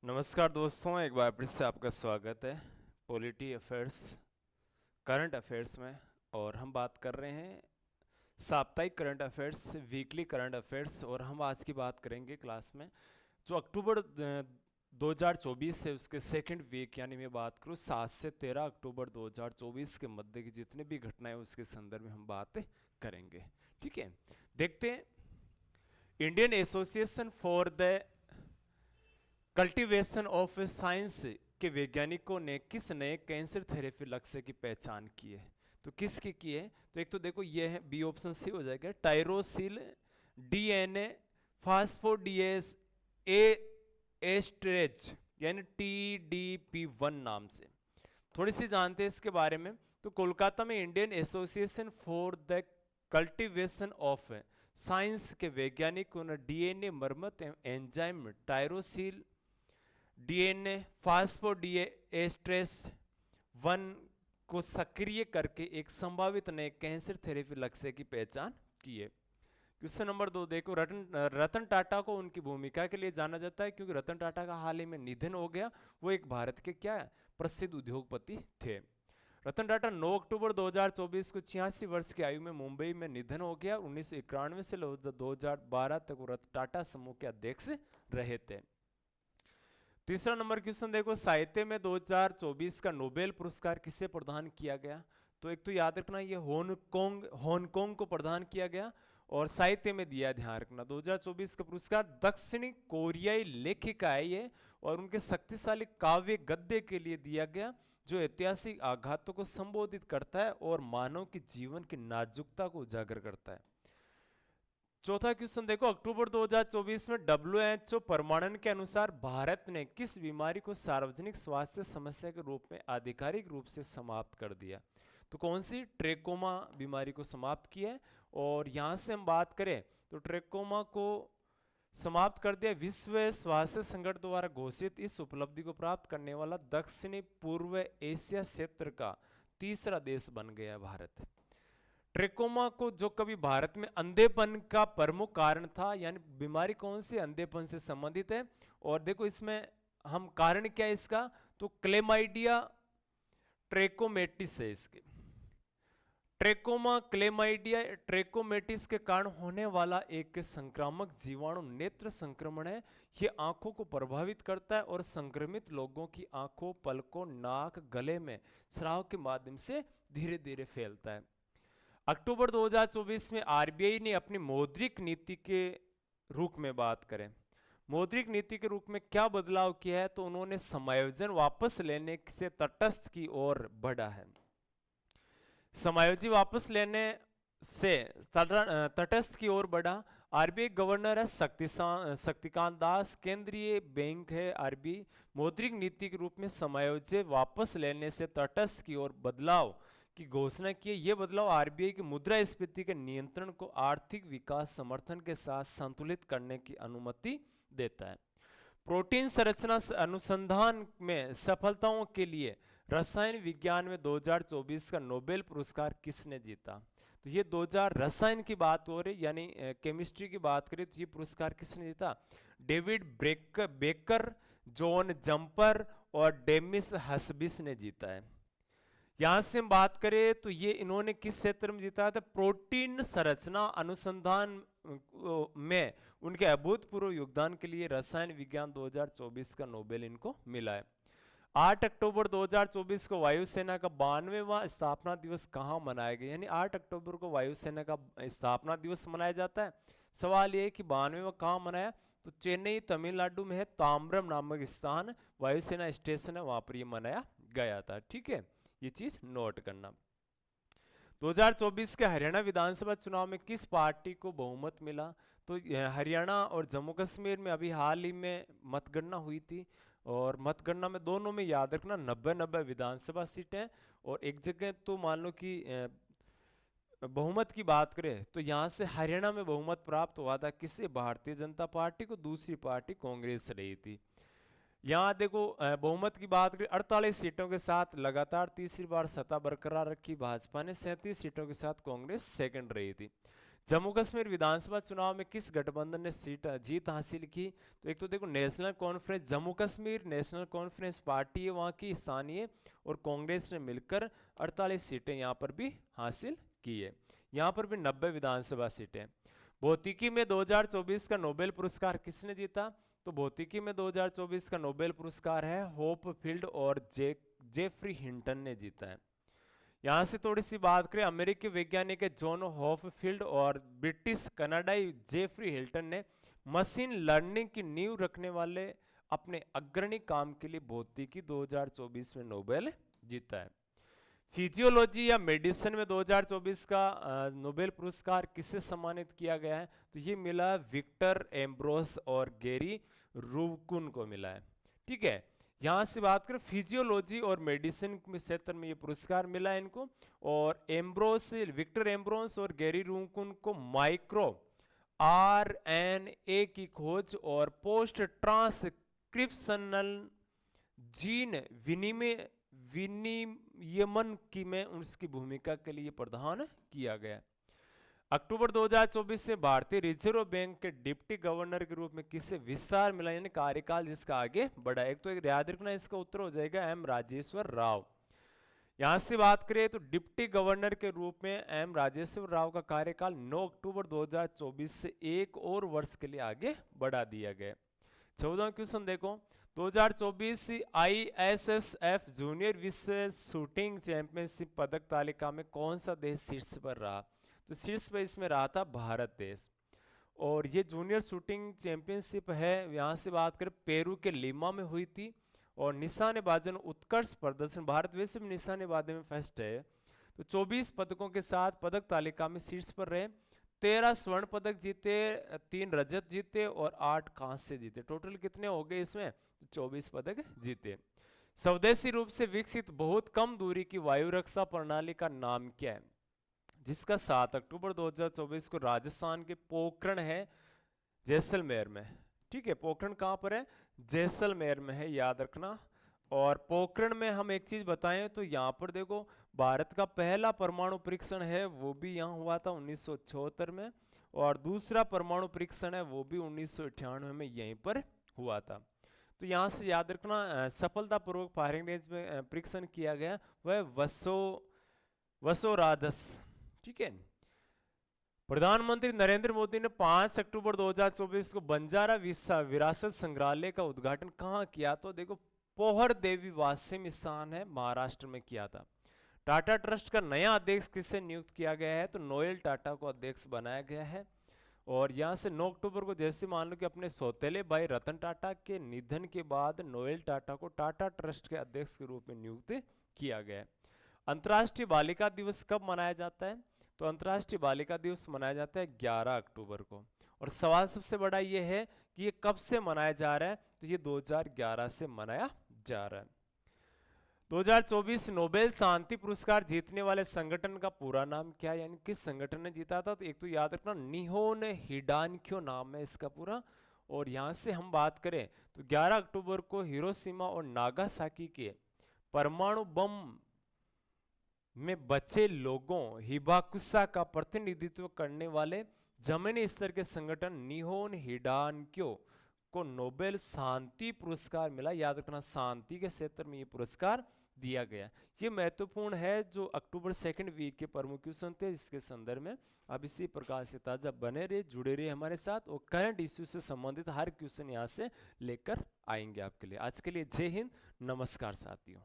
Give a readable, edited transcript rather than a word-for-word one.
नमस्कार दोस्तों, एक बार फिर से आपका स्वागत है पॉलिटी अफेयर्स करंट अफेयर्स में। और हम बात कर रहे हैं साप्ताहिक current affairs, weekly current affairs. और हम आज की बात करेंगे क्लास में जो अक्टूबर 2024 है उसके सेकंड वीक, यानी मैं बात करूँ 7 से 13 अक्टूबर 2024 के मध्य की जितने भी घटनाएं उसके संदर्भ में हम बात करेंगे। ठीक है, देखते हैं। Indian association for the cultivation of science के वैज्ञानिकों ने किस नए कैंसर थेरेपी लक्ष्य की पहचान की है? तो किसकी की है? तो एक तो देखो ये है, बी ऑप्शन सी हो जाएगा, टायरोसिल डीएनए फास्फोडीएस ए एस्ट्रेज, यानी TDP1 नाम से। थोड़ी सी जानते हैं इसके बारे में। तो कोलकाता में Indian association for the cultivation of science के वैज्ञानिकों ने डीएनए मरम्मत एंजाइम टायरोसिल डीएनए फास्फोडीएस्ट्रेस 1 को सक्रिय करके एक संभावित नए कैंसर थेरेपी लक्ष्य की पहचान की है। क्वेश्चन नंबर 2 देखो, रतन टाटा को उनकी भूमिका के लिए जाना जाता है क्योंकि रतन टाटा का हाल ही में निधन हो गया। वो एक भारत के क्या प्रसिद्ध उद्योगपति थे। रतन टाटा 9 अक्टूबर 2024 को 86 वर्ष की आयु में मुंबई में निधन हो गया। 1991 से 2012 तक वो रतन टाटा समूह के अध्यक्ष रहे थे। तीसरा नंबर क्वेश्चन देखो, साहित्य में 2024 का नोबेल पुरस्कार किसे प्रदान किया गया? तो एक तो याद रखना, ये हांगकांग को प्रदान किया गया। और साहित्य में दिया, ध्यान रखना, 2024 का पुरस्कार दक्षिणी कोरियाई लेखिका है ये, और उनके शक्तिशाली काव्य गद्य के लिए दिया गया जो ऐतिहासिक आघातों को संबोधित करता है और मानव के जीवन की नाजुकता को उजागर करता है। चौथा क्वेश्चन देखो, अक्टूबर 2024 में WHO प्रमाणन के अनुसार भारत ने किस बीमारी को सार्वजनिक स्वास्थ्य समस्या के रूप में आधिकारिक रूप से समाप्त कर दिया? तो कौन सी? ट्रेकोमा बीमारी को समाप्त किया है। और यहां से हम बात करें तो ट्रेकोमा को समाप्त कर दिया विश्व स्वास्थ्य संगठन द्वारा घोषित। इस उपलब्धि को प्राप्त करने वाला दक्षिणी पूर्व एशिया क्षेत्र का तीसरा देश बन गया भारत। ट्रेकोमा को जो कभी भारत में अंधेपन का प्रमुख कारण था, यानी बीमारी कौन सी? अंधेपन से संबंधित है। और देखो इसमें हम कारण क्या है इसका? तो क्लेमाइडिया ट्रेकोमेटिस है इसके। ट्रेकोमा क्लेमाइडिया ट्रेकोमेटिस के कारण होने वाला एक संक्रामक जीवाणु नेत्र संक्रमण है। ये आंखों को प्रभावित करता है और संक्रमित लोगों की आंखों, पलकों, नाक, गले में स्राव के माध्यम से धीरे धीरे फैलता है। अक्टूबर 2024 में आरबीआई ने अपनी मौद्रिक नीति के रूप में बात करें, मौद्रिक नीति के रूप में क्या बदलाव किया है? तो उन्होंने समायोजन वापस लेने से तटस्थ की ओर बढ़ा है। समायोजी वापस लेने से तटस्थ की ओर बढ़ा। आरबीआई गवर्नर है शक्तिकांत दास, केंद्रीय बैंक है आरबीआई। मौद्रिक नीति के रूप में समायोज्य वापस लेने से तटस्थ की ओर बदलाव की घोषणा की। यह बदलाव आरबीआई की मुद्रास्फीति के नियंत्रण को आर्थिक विकास समर्थन के साथ संतुलित करने की अनुमति देता है। प्रोटीन संरचना अनुसंधान में सफलताओं के लिए रसायन विज्ञान में 2024 का नोबेल पुरस्कार किसने जीता? तो ये 2000 रसायन की बात हो रही, यानी केमिस्ट्री की बात करें तो ये पुरस्कार किसने जीता? डेविड बेकर, जॉन जंपर और डेमिस हसबिस ने जीता है। यहां से हम बात करें तो ये इन्होंने किस क्षेत्र में जीता था? प्रोटीन संरचना अनुसंधान में उनके अभूतपूर्व योगदान के लिए रसायन विज्ञान 2024 का नोबेल इनको मिला है। 8 अक्टूबर 2024 को वायुसेना का 92वां स्थापना दिवस कहाँ मनाया गया? यानी 8 अक्टूबर को वायुसेना का स्थापना दिवस मनाया जाता है। सवाल ये है कि 92वां कहाँ मनाया? तो चेन्नई तमिलनाडु में है, ताम्रम नामक स्थान वायुसेना स्टेशन है, वहां पर ये मनाया गया था। ठीक है, ये चीज नोट करना। 2024 के हरियाणा विधानसभा चुनाव में किस पार्टी को बहुमत मिला? तो हरियाणा और जम्मू कश्मीर में अभी हाल ही में मतगणना हुई थी, और मतगणना में दोनों में याद रखना 90-90 विधानसभा सीटें। और एक जगह तो मान लो कि बहुमत की बात करें तो यहाँ से हरियाणा में बहुमत प्राप्त हुआ था किसे? भारतीय जनता पार्टी को, दूसरी पार्टी कांग्रेस रही थी। यहाँ देखो बहुमत की बात करें 48 सीटों के साथ लगातार तीसरी बार सत्ता बरकरार रखी भाजपा ने, 37 सीटों के साथ कांग्रेस सेकंड रही थी। जम्मू कश्मीर विधानसभा चुनाव में किस गठबंधन ने जीत हासिल की? तो एक तो देखो national conference Jammu Kashmir national conference party है वहाँ की स्थानीय, और कांग्रेस ने मिलकर 48 सीटें यहाँ पर भी हासिल की है। यहाँ पर भी 90 विधानसभा सीटें। भौतिकी में 2024 का नोबेल पुरस्कार किसने जीता? तो भौतिकी में 2024 का नोबेल पुरस्कार है होपफील्ड और जेफरी हिंटन ने जीता है। यहाँ से थोड़ी सी बात करें, अमेरिकी वैज्ञानिक जॉन हॉपफील्ड और ब्रिटिश कनाडाई जेफरी हिल्टन ने मशीन लर्निंग की नींव रखने वाले अपने अग्रणी काम के लिए भौतिकी 2024 में नोबेल जीता है। फिजियोलॉजी या मेडिसिन में 2024 का नोबेल पुरस्कार किसे सम्मानित किया गया है? तो ये मिला विक्टर एम्ब्रोस और गैरी रूबकुन को मिला है। ठीक है, यहाँ से बात करें फिजियोलॉजी और मेडिसिन क्षेत्र में ये पुरस्कार मिला है इनको। और विक्टर एम्ब्रोस और गैरी रूबकुन को माइक्रो आरएनए की खोज और पोस्ट ट्रांसक्रिप्शनल जीन विनियमन की में उसकी भूमिका के लिए प्रदान किया गया। अक्टूबर 2024 से भारतीय रिजर्व बैंक के डिप्टी गवर्नर के रूप में किसे विस्तार मिला, यानी कार्यकाल जिसका आगे बढ़ा? एक तो एक याद रखना, इसका उत्तर हो जाएगा एम राजेश्वर राव। यहां से बात करें तो डिप्टी गवर्नर के रूप में एम राजेश्वर राव का कार्यकाल 9 अक्टूबर 2024 से एक और वर्ष के लिए आगे बढ़ा दिया गया। 14वां क्वेश्चन देखो, 2024 ISSF जूनियर विश्व शूटिंग चैंपियनशिप पदक तालिका में कौन सा देश शीर्ष पर रहा? तो शीर्ष पर इसमें रहा था भारत देश। और ये जूनियर शूटिंग चैंपियनशिप है, यहाँ से बात करें पेरू के लीमा में हुई थी। और निशानेबाजी में उत्कृष्ट प्रदर्शन, भारत वैसे भी निशानेबाजी में फर्स्ट है। तो 24 पदकों के साथ पदक तालिका में शीर्ष पर रहे। 13 स्वर्ण पदक जीते, 3 रजत जीते और 8 कांस्य जीते। टोटल कितने हो गए इसमें? 24 पदक जीते। स्वदेशी रूप से विकसित बहुत कम दूरी की वायु रक्षा प्रणाली का नाम क्या है, जिसका 7 अक्टूबर 2024 को राजस्थान के पोखरण है जैसलमेर में? ठीक है, पोखरण कहाँ पर है? जैसलमेर में है, याद रखना। और पोखरण में हम एक चीज बताएं तो यहाँ पर देखो भारत का पहला परमाणु परीक्षण है वो भी यहाँ हुआ था 1976 में, और दूसरा परमाणु परीक्षण है वो भी 1998 में यहीं पर हुआ था। तो यहाँ से याद रखना सफलतापूर्वक फायरिंग रेंज में परीक्षण किया गया वह वसोराधस। ठीक है, प्रधानमंत्री नरेंद्र मोदी ने 5 अक्टूबर 2024 को बंजारा विरासत संग्रहालय का उद्घाटन कहाँ किया? तो देखो पोहर देवी वासिम स्थान है महाराष्ट्र में किया था। टाटा ट्रस्ट का नया अध्यक्ष किसे नियुक्त किया गया है? तो नोएल टाटा को अध्यक्ष बनाया गया है। और यहाँ से 9 अक्टूबर को जैसे मान लो कि अपने सौतेले भाई रतन टाटा के निधन के बाद नोएल टाटा को टाटा ट्रस्ट के अध्यक्ष के रूप में नियुक्त किया गया है। अंतर्राष्ट्रीय बालिका दिवस कब मनाया जाता है? तो अंतर्राष्ट्रीय बालिका दिवस मनाया जाता है 11 अक्टूबर को। और सवाल सबसे बड़ा ये है कि ये कब से मनाया जा रहा है? तो ये 2011 से मनाया जा रहा है। 2024 नोबेल शांति पुरस्कार जीतने वाले संगठन का पूरा नाम क्या है, यानी किस संगठन ने जीता था? तो एक तो याद रखना निहोन हिडानक्यो नाम है इसका पूरा। और यहाँ से हम बात करें तो 11 अक्टूबर को हिरोशिमा और नागासाकी के परमाणु बम में बचे लोगों हिबाकुसा का प्रतिनिधित्व करने वाले जमीनी स्तर के संगठन निहोन हिडानक्यो को नोबेल शांति पुरस्कार मिला। याद रखना शांति के क्षेत्र में ये पुरस्कार दिया गया। ये महत्वपूर्ण है जो अक्टूबर 2nd वीक के प्रमुख क्वेश्चन थे इसके संदर्भ में। अब इसी प्रकार से ताजा बने रहे, जुड़े रहे हमारे साथ, और करंट इश्यू से संबंधित हर क्वेश्चन यहाँ से लेकर आएंगे आपके लिए। आज के लिए जय हिंद, नमस्कार साथियों।